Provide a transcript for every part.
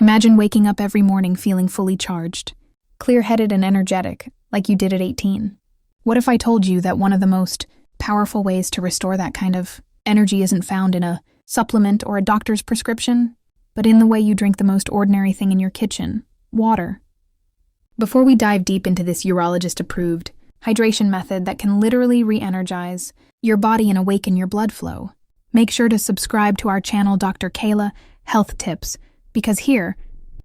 Imagine waking up every morning feeling fully charged, clear-headed and energetic, like you did at 18. What if I told you that one of the most powerful ways to restore that kind of energy isn't found in a supplement or a doctor's prescription, but in the way you drink the most ordinary thing in your kitchen, water? Before we dive deep into this urologist-approved hydration method that can literally re-energize your body and awaken your blood flow, make sure to subscribe to our channel Dr. Kayla Health Tips, because here,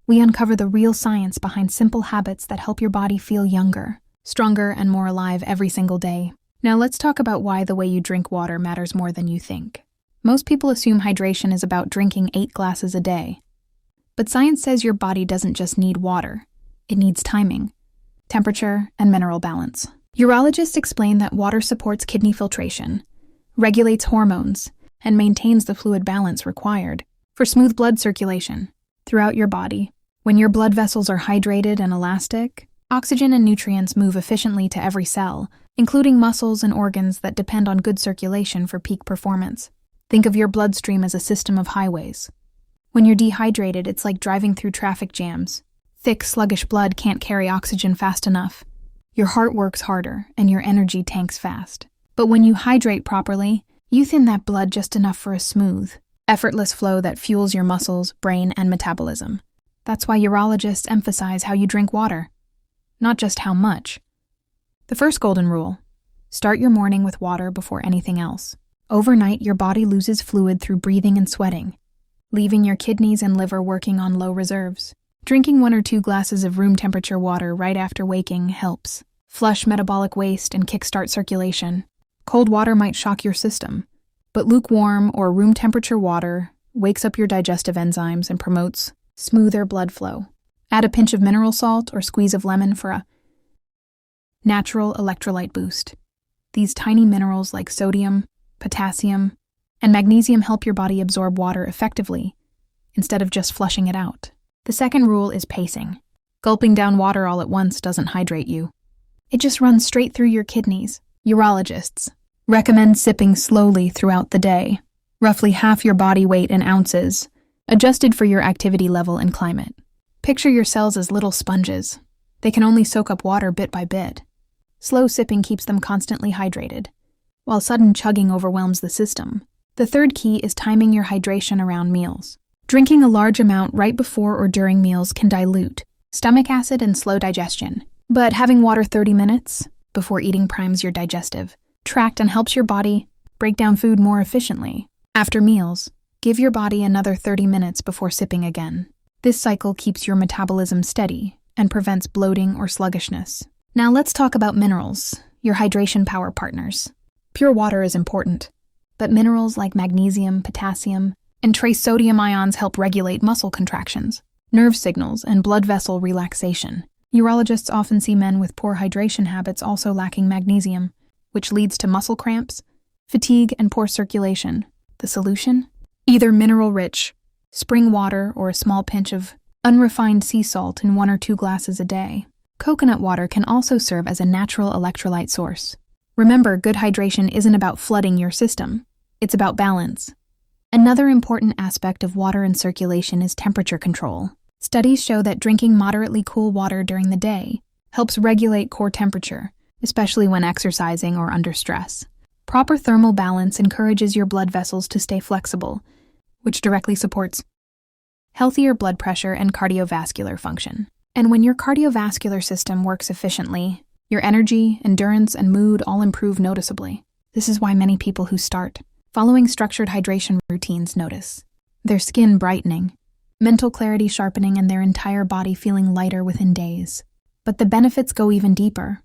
we uncover the real science behind simple habits that help your body feel younger, stronger, and more alive every single day. Now let's talk about why the way you drink water matters more than you think. Most people assume hydration is about drinking 8 glasses a day. But science says your body doesn't just need water. It needs timing, temperature, and mineral balance. Urologists explain that water supports kidney filtration, regulates hormones, and maintains the fluid balance required for smooth blood circulation throughout your body. When your blood vessels are hydrated and elastic, oxygen and nutrients move efficiently to every cell, including muscles and organs that depend on good circulation for peak performance. Think of your bloodstream as a system of highways. When you're dehydrated, it's like driving through traffic jams. Thick, sluggish blood can't carry oxygen fast enough. Your heart works harder, and your energy tanks fast. But when you hydrate properly, you thin that blood just enough for a smooth, effortless flow that fuels your muscles, brain, and metabolism. That's why urologists emphasize how you drink water, not just how much. The first golden rule: start your morning with water before anything else. Overnight, your body loses fluid through breathing and sweating, leaving your kidneys and liver working on low reserves. Drinking 1 or 2 glasses of room temperature water right after waking helps flush metabolic waste and kickstart circulation. Cold water might shock your system, but lukewarm or room temperature water wakes up your digestive enzymes and promotes smoother blood flow. Add a pinch of mineral salt or squeeze of lemon for a natural electrolyte boost. These tiny minerals like sodium, potassium, and magnesium help your body absorb water effectively instead of just flushing it out. The second rule is pacing. Gulping down water all at once doesn't hydrate you. It just runs straight through your kidneys. Urologists recommend sipping slowly throughout the day, roughly half your body weight in ounces, adjusted for your activity level and climate. Picture your cells as little sponges. They can only soak up water bit by bit. Slow sipping keeps them constantly hydrated, while sudden chugging overwhelms the system. The third key is timing your hydration around meals. Drinking a large amount right before or during meals can dilute stomach acid and slow digestion. But having water 30 minutes before eating primes your digestive tract and helps your body break down food more efficiently. After meals, give your body another 30 minutes before sipping again. This cycle keeps your metabolism steady and prevents bloating or sluggishness. Now let's talk about minerals, your hydration power partners. Pure water is important, but minerals like magnesium, potassium, and trace sodium ions help regulate muscle contractions, nerve signals, and blood vessel relaxation. Urologists often see men with poor hydration habits also lacking magnesium, which leads to muscle cramps, fatigue, and poor circulation. The solution? Either mineral-rich spring water or a small pinch of unrefined sea salt in 1 or 2 glasses a day. Coconut water can also serve as a natural electrolyte source. Remember, good hydration isn't about flooding your system. It's about balance. Another important aspect of water and circulation is temperature control. Studies show that drinking moderately cool water during the day helps regulate core temperature, especially when exercising or under stress. Proper thermal balance encourages your blood vessels to stay flexible, which directly supports healthier blood pressure and cardiovascular function. And when your cardiovascular system works efficiently, your energy, endurance, and mood all improve noticeably. This is why many people who start following structured hydration routines notice their skin brightening, mental clarity sharpening, and their entire body feeling lighter within days. But the benefits go even deeper.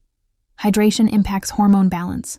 Hydration impacts hormone balance,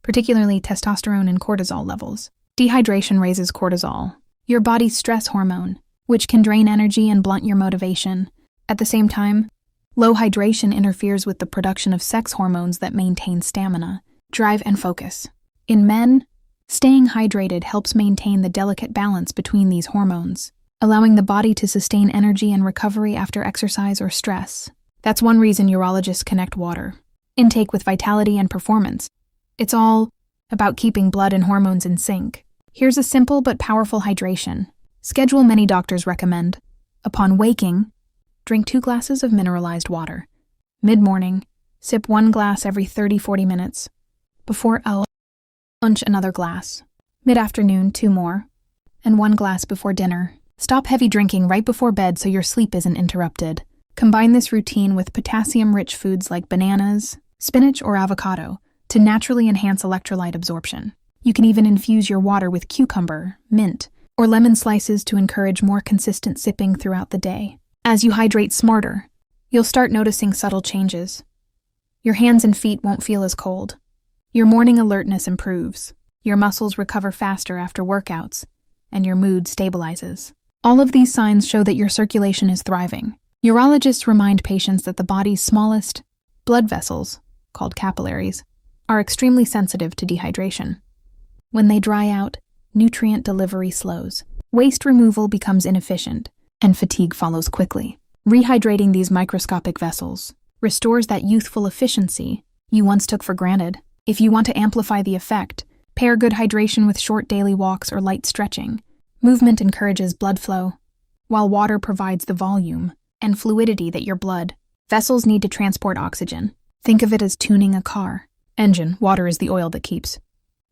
particularly testosterone and cortisol levels. Dehydration raises cortisol, your body's stress hormone, which can drain energy and blunt your motivation. At the same time, low hydration interferes with the production of sex hormones that maintain stamina, drive, and focus. In men, staying hydrated helps maintain the delicate balance between these hormones, allowing the body to sustain energy and recovery after exercise or stress. That's one reason urologists connect water intake with vitality and performance. It's all about keeping blood and hormones in sync. Here's a simple but powerful hydration schedule many doctors recommend: Upon waking, drink 2 glasses of mineralized water. Mid-morning, sip 1 glass every 30-40 minutes. Before lunch, another glass. Mid-afternoon, 2 more. And 1 glass before dinner. Stop heavy drinking right before bed so your sleep isn't interrupted. Combine this routine with potassium-rich foods like bananas, spinach, or avocado to naturally enhance electrolyte absorption. You can even infuse your water with cucumber, mint, or lemon slices to encourage more consistent sipping throughout the day. As you hydrate smarter, you'll start noticing subtle changes. Your hands and feet won't feel as cold. Your morning alertness improves. Your muscles recover faster after workouts, and your mood stabilizes. All of these signs show that your circulation is thriving. Urologists remind patients that the body's smallest blood vessels, called capillaries, are extremely sensitive to dehydration. When they dry out, nutrient delivery slows, waste removal becomes inefficient, and fatigue follows quickly. Rehydrating these microscopic vessels restores that youthful efficiency you once took for granted. If you want to amplify the effect, pair good hydration with short daily walks or light stretching. Movement encourages blood flow, while water provides the volume and fluidity that your blood vessels need to transport oxygen. Think of it as tuning a car. Engine, water is the oil that keeps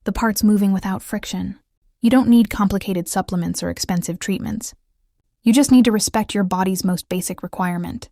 the parts moving without friction. You don't need complicated supplements or expensive treatments. You just need to respect your body's most basic requirement: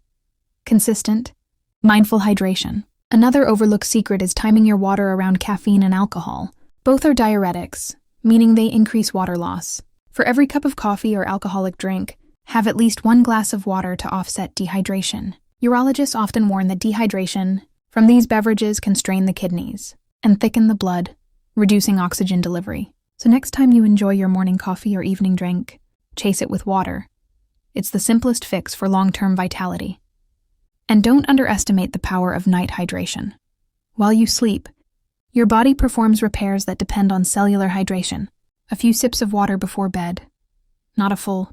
consistent, mindful hydration. Another overlooked secret is timing your water around caffeine and alcohol. Both are diuretics, meaning they increase water loss. For every cup of coffee or alcoholic drink, have at least 1 glass of water to offset dehydration. Urologists often warn that dehydration from these beverages can strain the kidneys and thicken the blood, reducing oxygen delivery. So next time you enjoy your morning coffee or evening drink, chase it with water. It's the simplest fix for long-term vitality. And don't underestimate the power of night hydration. While you sleep, your body performs repairs that depend on cellular hydration. A few sips of water before bed, not a full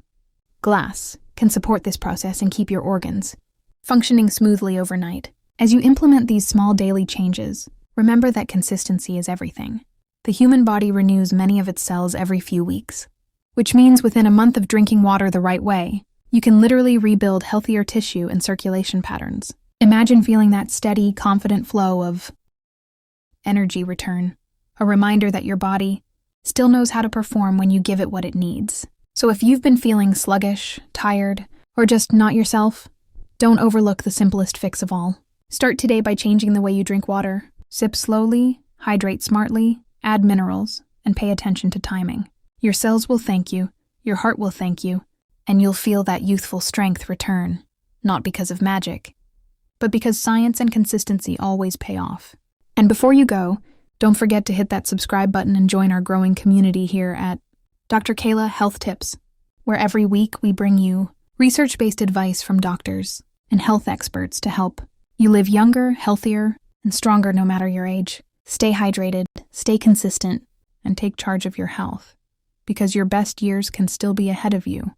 glass, can support this process and keep your organs functioning smoothly overnight. As you implement these small daily changes, remember that consistency is everything. The human body renews many of its cells every few weeks, which means within a month of drinking water the right way, you can literally rebuild healthier tissue and circulation patterns. Imagine feeling that steady, confident flow of energy return, a reminder that your body still knows how to perform when you give it what it needs. So if you've been feeling sluggish, tired, or just not yourself, don't overlook the simplest fix of all. Start today by changing the way you drink water. Sip slowly, hydrate smartly, add minerals, and pay attention to timing. Your cells will thank you, your heart will thank you, and you'll feel that youthful strength return, not because of magic, but because science and consistency always pay off. And before you go, don't forget to hit that subscribe button and join our growing community here at Dr. Kayla Health Tips, where every week we bring you research-based advice from doctors and health experts to help you live younger, healthier, and stronger no matter your age. Stay hydrated, stay consistent, and take charge of your health, because your best years can still be ahead of you.